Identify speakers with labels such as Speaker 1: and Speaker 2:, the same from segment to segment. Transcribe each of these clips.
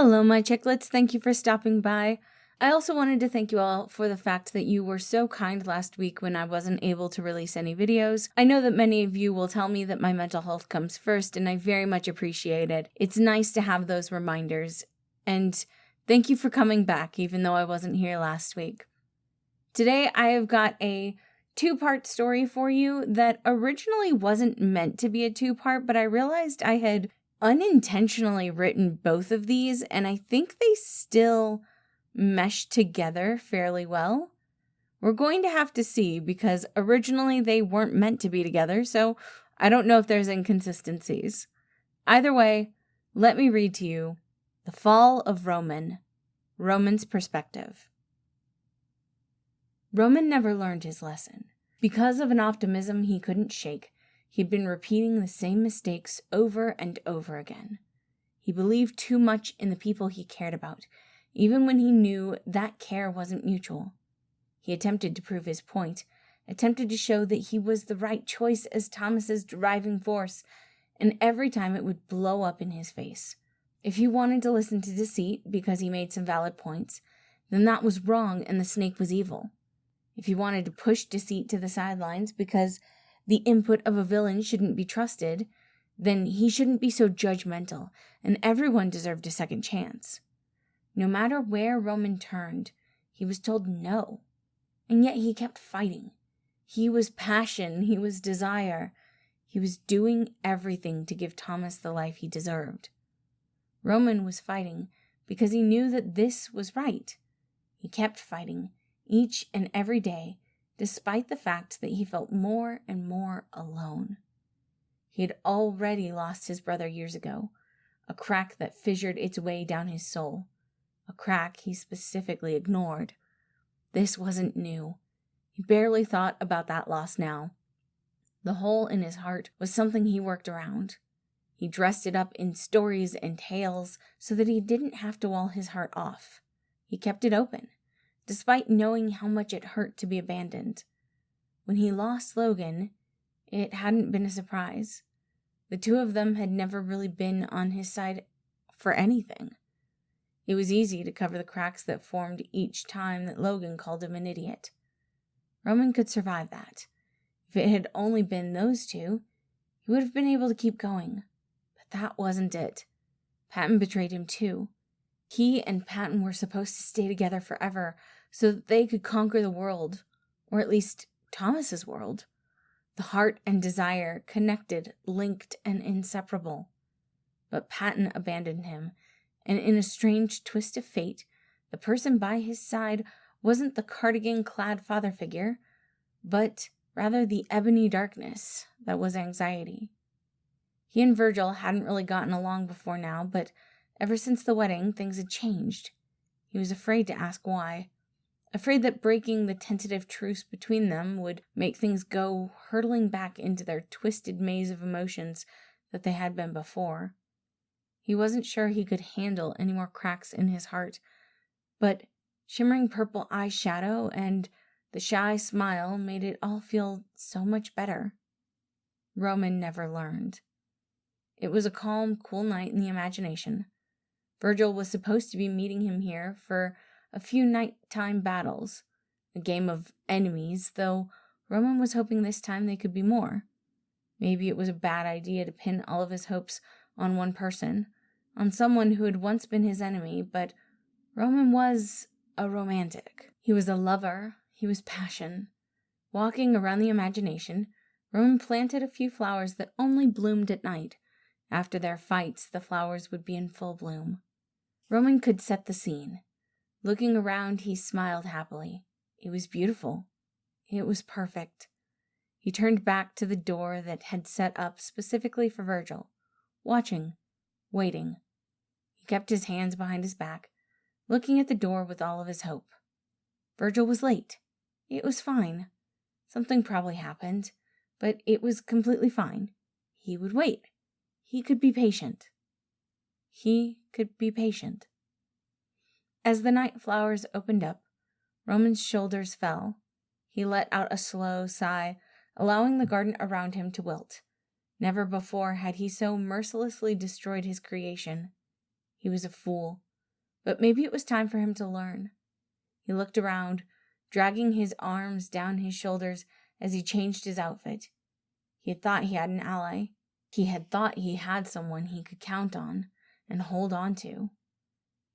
Speaker 1: Hello, my chicklets. Thank you for stopping by. I also wanted to thank you all for the fact that you were so kind last week when I wasn't able to release any videos. I know that many of you will tell me that my mental health comes first, and I very much appreciate it. It's nice to have those reminders, and thank you for coming back, even though I wasn't here last week. Today, I have got a two-part story for you that originally wasn't meant to be a two-part, but I realized I had unintentionally written both of these, and I think they still mesh together fairly well. We're going to have to see, because originally they weren't meant to be together, so I don't know if there's inconsistencies. Either way, let me read to you The Fall of Roman, Roman's Perspective. Roman never learned his lesson. Because of an optimism he couldn't shake, he'd been repeating the same mistakes over and over again. He believed too much in the people he cared about, even when he knew that care wasn't mutual. He attempted to prove his point, attempted to show that he was the right choice as Thomas's driving force, and every time it would blow up in his face. If he wanted to listen to deceit because he made some valid points, then that was wrong and the snake was evil. If he wanted to push deceit to the sidelines because the input of a villain shouldn't be trusted, then he shouldn't be so judgmental, and everyone deserved a second chance. No matter where Roman turned, he was told no, and yet he kept fighting. He was passion, he was desire. He was doing everything to give Thomas the life he deserved. Roman was fighting because he knew that this was right. He kept fighting each and every day, despite the fact that he felt more and more alone. He had already lost his brother years ago, a crack that fissured its way down his soul, a crack he specifically ignored. This wasn't new. He barely thought about that loss now. The hole in his heart was something he worked around. He dressed it up in stories and tales so that he didn't have to wall his heart off. He kept it open, despite knowing how much it hurt to be abandoned. When he lost Logan, it hadn't been a surprise. The two of them had never really been on his side for anything. It was easy to cover the cracks that formed each time that Logan called him an idiot. Roman could survive that. If it had only been those two, he would have been able to keep going. But that wasn't it. Patton betrayed him too. He and Patton were supposed to stay together forever so that they could conquer the world, or at least Thomas's world. The heart and desire connected, linked, and inseparable. But Patton abandoned him, and in a strange twist of fate, the person by his side wasn't the cardigan-clad father figure, but rather the ebony darkness that was anxiety. He and Virgil hadn't really gotten along before now, but ever since the wedding, things had changed. He was afraid to ask why, afraid that breaking the tentative truce between them would make things go hurtling back into their twisted maze of emotions that they had been before. He wasn't sure he could handle any more cracks in his heart, but shimmering purple eyeshadow and the shy smile made it all feel so much better. Roman never learned. It was a calm, cool night in the imagination. Virgil was supposed to be meeting him here for a few nighttime battles, a game of enemies, though Roman was hoping this time they could be more. Maybe it was a bad idea to pin all of his hopes on one person, on someone who had once been his enemy, but Roman was a romantic. He was a lover, he was passion. Walking around the imagination, Roman planted a few flowers that only bloomed at night. After their fights, the flowers would be in full bloom. Roman could set the scene. Looking around, he smiled happily. It was beautiful. It was perfect. He turned back to the door that had set up specifically for Virgil, watching, waiting. He kept his hands behind his back, looking at the door with all of his hope. Virgil was late. It was fine. Something probably happened, but it was completely fine. He would wait. He could be patient. He could be patient. As the night flowers opened up, Roman's shoulders fell. He let out a slow sigh, allowing the garden around him to wilt. Never before had he so mercilessly destroyed his creation. He was a fool, But maybe it was time for him to learn. He looked around, dragging his arms down his shoulders as he changed his outfit. He had thought he had an ally. He had thought he had someone he could count on and hold on to.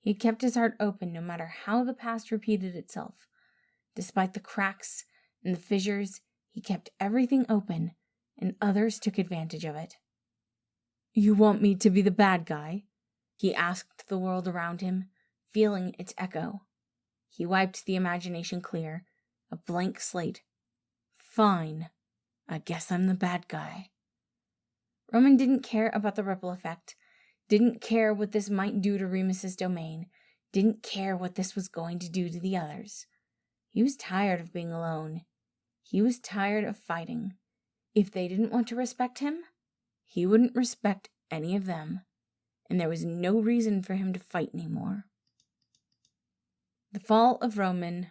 Speaker 1: He had kept his heart open no matter how the past repeated itself. Despite the cracks and the fissures, he kept everything open, and others took advantage of it. "You want me to be the bad guy?" he asked the world around him, feeling its echo. He wiped the imagination clear, a blank slate. "Fine. I guess I'm the bad guy." Roman didn't care about the ripple effect, didn't care what this might do to Remus's domain, didn't care what this was going to do to the others. He was tired of being alone. He was tired of fighting. If they didn't want to respect him, he wouldn't respect any of them, and there was no reason for him to fight anymore. The fall of Roman,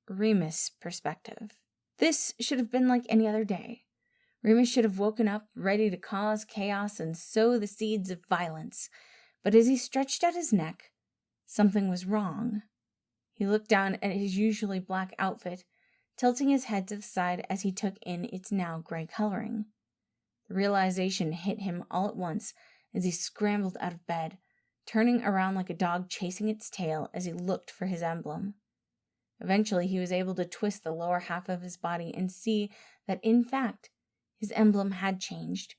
Speaker 1: Remus perspective. This should have been like any other day. Remus should have woken up ready to cause chaos and sow the seeds of violence, but as he stretched out his neck, something was wrong. He looked down at his usually black outfit, tilting his head to the side as he took in its now gray coloring. The realization hit him all at once as he scrambled out of bed, turning around like a dog chasing its tail as he looked for his emblem. Eventually, he was able to twist the lower half of his body and see that, in fact, his emblem had changed.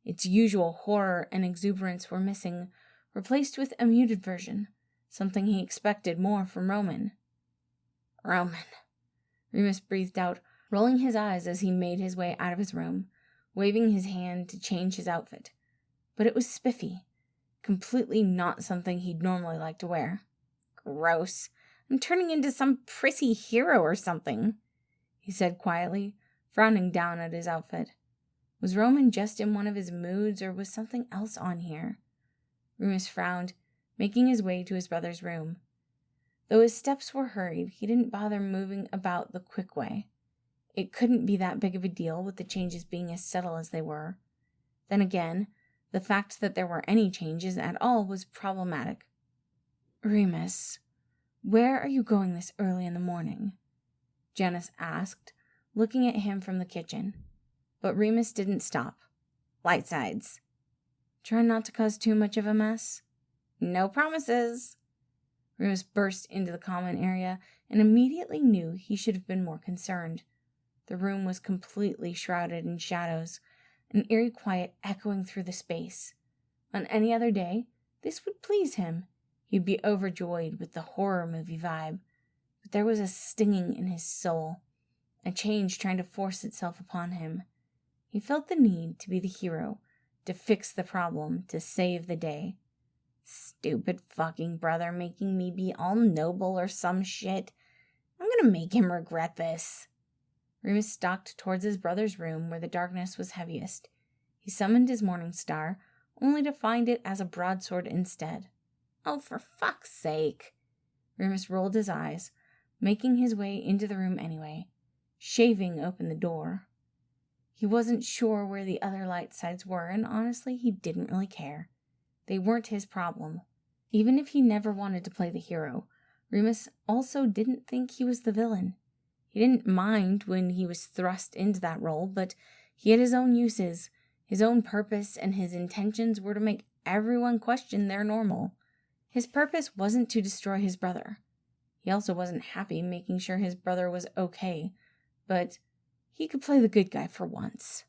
Speaker 1: Its usual horror and exuberance were missing, replaced with a muted version, something he expected more from Roman. "Roman," Remus breathed out, rolling his eyes as he made his way out of his room, waving his hand to change his outfit. But it was spiffy, completely not something he'd normally like to wear. "Gross. I'm turning into some prissy hero or something," he said quietly, frowning down at his outfit. Was Roman just in one of his moods, or was something else on here? Remus frowned, making his way to his brother's room. Though his steps were hurried, he didn't bother moving about the quick way. It couldn't be that big of a deal with the changes being as subtle as they were. Then again, the fact that there were any changes at all was problematic. "Remus, where are you going this early in the morning?" Janice asked, looking at him from the kitchen. But Remus didn't stop. "Light sides." "Try not to cause too much of a mess?" "No promises." Remus burst into the common area and immediately knew he should have been more concerned. The room was completely shrouded in shadows, an eerie quiet echoing through the space. On any other day, this would please him. He'd be overjoyed with the horror movie vibe. But there was a stinging in his soul, a change trying to force itself upon him. He felt the need to be the hero, to fix the problem, to save the day. Stupid fucking brother making me be all noble or some shit. I'm gonna make him regret this. Remus stalked towards his brother's room where the darkness was heaviest. He summoned his morning star, only to find it as a broadsword instead. Oh, for fuck's sake. Remus rolled his eyes, making his way into the room anyway, shaving open the door. He wasn't sure where the other light sides were, and honestly, he didn't really care. They weren't his problem. Even if he never wanted to play the hero, Remus also didn't think he was the villain. He didn't mind when he was thrust into that role, but he had his own uses, his own purpose, and his intentions were to make everyone question their normal. His purpose wasn't to destroy his brother. He also wasn't happy making sure his brother was okay, but he could play the good guy for once.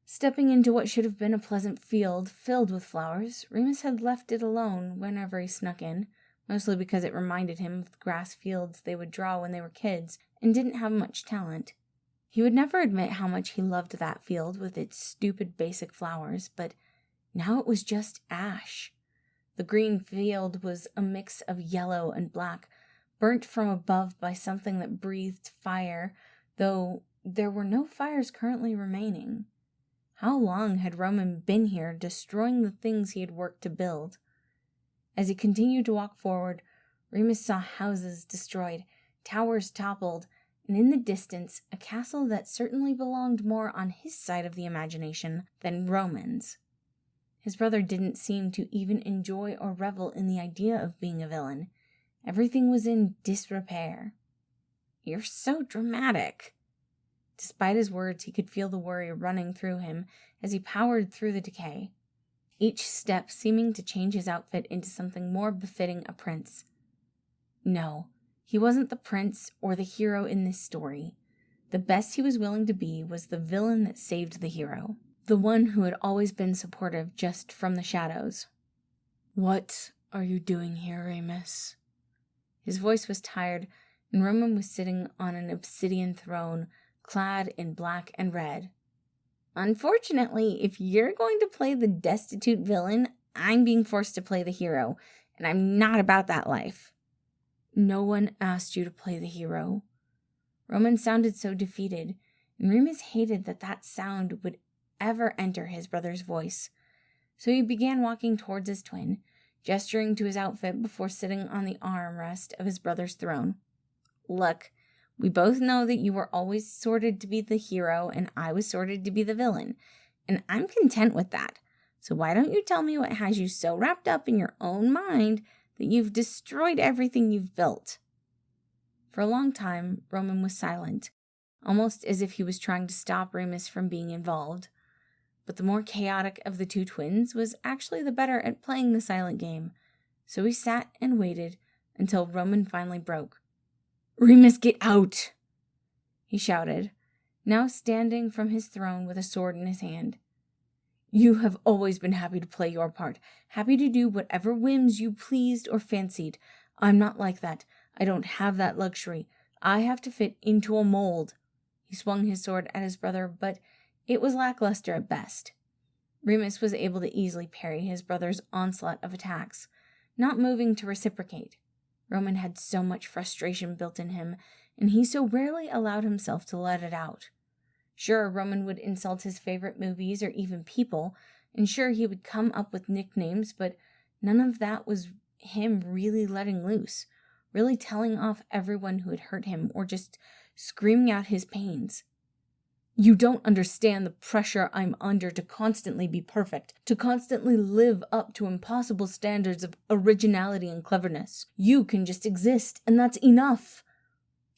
Speaker 1: Stepping into what should have been a pleasant field filled with flowers, Remus had left it alone whenever he snuck in, mostly because it reminded him of the grass fields they would draw when they were kids and didn't have much talent. He would never admit how much he loved that field with its stupid basic flowers, but now it was just ash. The green field was a mix of yellow and black, burnt from above by something that breathed fire, though there were no fires currently remaining. How long had Roman been here, destroying the things he had worked to build? As he continued to walk forward, Remus saw houses destroyed, towers toppled, and in the distance, a castle that certainly belonged more on his side of the imagination than Roman's. His brother didn't seem to even enjoy or revel in the idea of being a villain. Everything was in disrepair. "You're so dramatic." Despite his words, he could feel the worry running through him as he powered through the decay, each step seeming to change his outfit into something more befitting a prince. No, he wasn't the prince or the hero in this story. The best he was willing to be was the villain that saved the hero, the one who had always been supportive just from the shadows. "What are you doing here, Remus?" His voice was tired, and Roman was sitting on an obsidian throne, clad in black and red. "Unfortunately, if you're going to play the destitute villain, I'm being forced to play the hero, and I'm not about that life." "No one asked you to play the hero." Roman sounded so defeated, and Remus hated that sound would ever enter his brother's voice. So he began walking towards his twin, gesturing to his outfit before sitting on the armrest of his brother's throne. "Look, we both know that you were always sorted to be the hero and I was sorted to be the villain, and I'm content with that. So why don't you tell me what has you so wrapped up in your own mind that you've destroyed everything you've built?" For a long time, Roman was silent, almost as if he was trying to stop Remus from being involved. But the more chaotic of the two twins was actually the better at playing the silent game, so he sat and waited until Roman finally broke. "Remus, get out!" he shouted, now standing from his throne with a sword in his hand. "You have always been happy to play your part, happy to do whatever whims you pleased or fancied. I'm not like that. I don't have that luxury. I have to fit into a mold." He swung his sword at his brother, but it was lackluster at best. Remus was able to easily parry his brother's onslaught of attacks, not moving to reciprocate. Roman had so much frustration built in him, and he so rarely allowed himself to let it out. Sure, Roman would insult his favorite movies or even people, and sure, he would come up with nicknames, but none of that was him really letting loose, really telling off everyone who had hurt him or just screaming out his pains. "You don't understand the pressure I'm under to constantly be perfect, to constantly live up to impossible standards of originality and cleverness. You can just exist, and that's enough."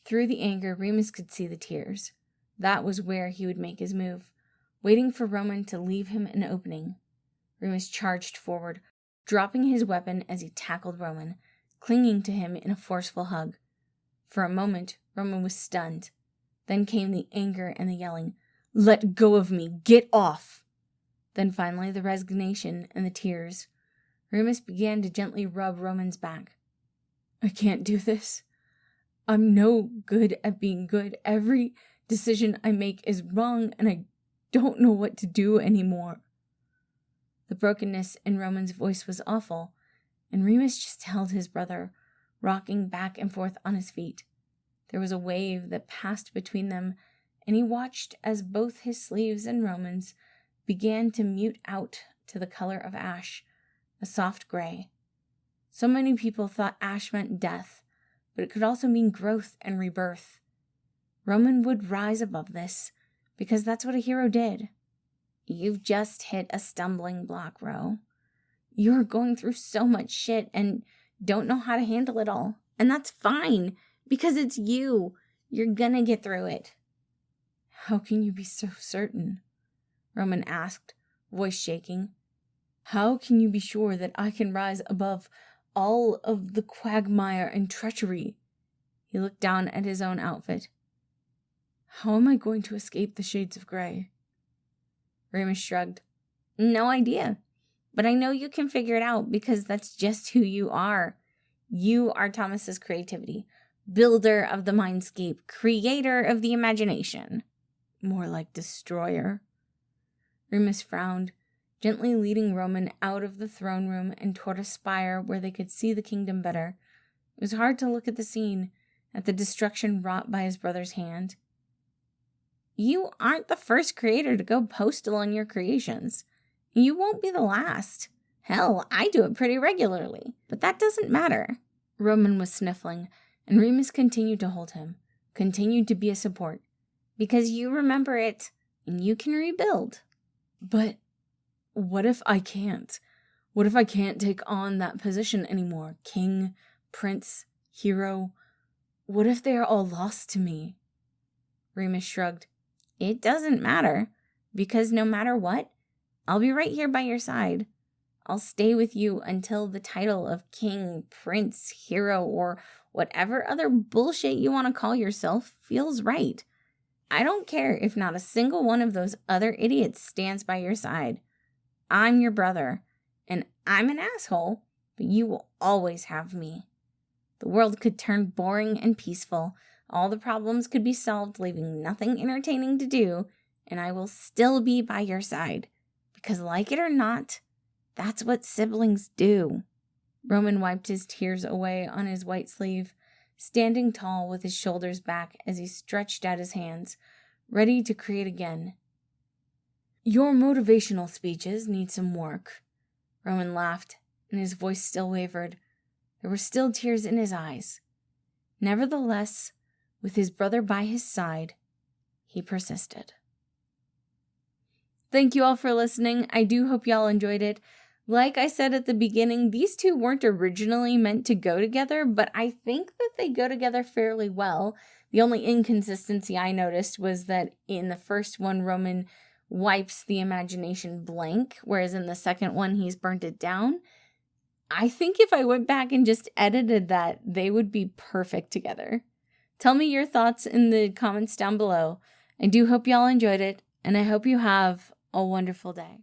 Speaker 1: Through the anger, Remus could see the tears. That was where he would make his move, waiting for Roman to leave him an opening. Remus charged forward, dropping his weapon as he tackled Roman, clinging to him in a forceful hug. For a moment, Roman was stunned. Then came the anger and the yelling. "Let go of me! Get off!" Then finally the resignation and the tears. Remus began to gently rub Roman's back. "I can't do this. I'm no good at being good. Every decision I make is wrong, and I don't know what to do anymore." The brokenness in Roman's voice was awful, and Remus just held his brother, rocking back and forth on his feet. There was a wave that passed between them, and he watched as both his sleeves and Roman's began to mute out to the color of ash, a soft gray. So many people thought ash meant death, but it could also mean growth and rebirth. Roman would rise above this, because that's what a hero did. "You've just hit a stumbling block, Ro. You're going through so much shit and don't know how to handle it all. And that's fine, because it's you. You're gonna get through it." "How can you be so certain?" Roman asked, voice shaking. "How can you be sure that I can rise above all of the quagmire and treachery?" He looked down at his own outfit. "How am I going to escape the shades of gray?" Remus shrugged. "No idea. But I know you can figure it out because that's just who you are. You are Thomas's creativity. Builder of the mindscape. Creator of the imagination." "More like destroyer." Remus frowned, gently leading Roman out of the throne room and toward a spire where they could see the kingdom better. It was hard to look at the scene, at the destruction wrought by his brother's hand. "You aren't the first creator to go postal on your creations. You won't be the last. Hell, I do it pretty regularly, but that doesn't matter." Roman was sniffling, and Remus continued to hold him, continued to be a support. "Because you remember it, and you can rebuild." "But what if I can't? What if I can't take on that position anymore? King, prince, Hero, what if they are all lost to me? Remus shrugged. It doesn't matter, because no matter what, I'll be right here by your side. I'll stay with you until the title of king, prince, hero, or whatever other bullshit you want to call yourself feels right. I don't care if not a single one of those other idiots stands by your side. I'm your brother, and I'm an asshole, but you will always have me. The world could turn boring and peaceful. All the problems could be solved, leaving nothing entertaining to do, and I will still be by your side. Because like it or not, that's what siblings do. Roman wiped his tears away on his white sleeve, standing tall with his shoulders back as he stretched out his hands, ready to create again. Your motivational speeches need some work. Roman laughed, and his voice still wavered. There were still tears in his eyes. Nevertheless, with his brother by his side, he persisted. Thank you all for listening. I do hope y'all enjoyed it. Like I said at the beginning, these two weren't originally meant to go together, but I think that they go together fairly well. The only inconsistency I noticed was that in the first one, Roman wipes the imagination blank, whereas in the second one, he's burnt it down. I think if I went back and just edited that, they would be perfect together. Tell me your thoughts in the comments down below. I do hope y'all enjoyed it, and I hope you have a wonderful day.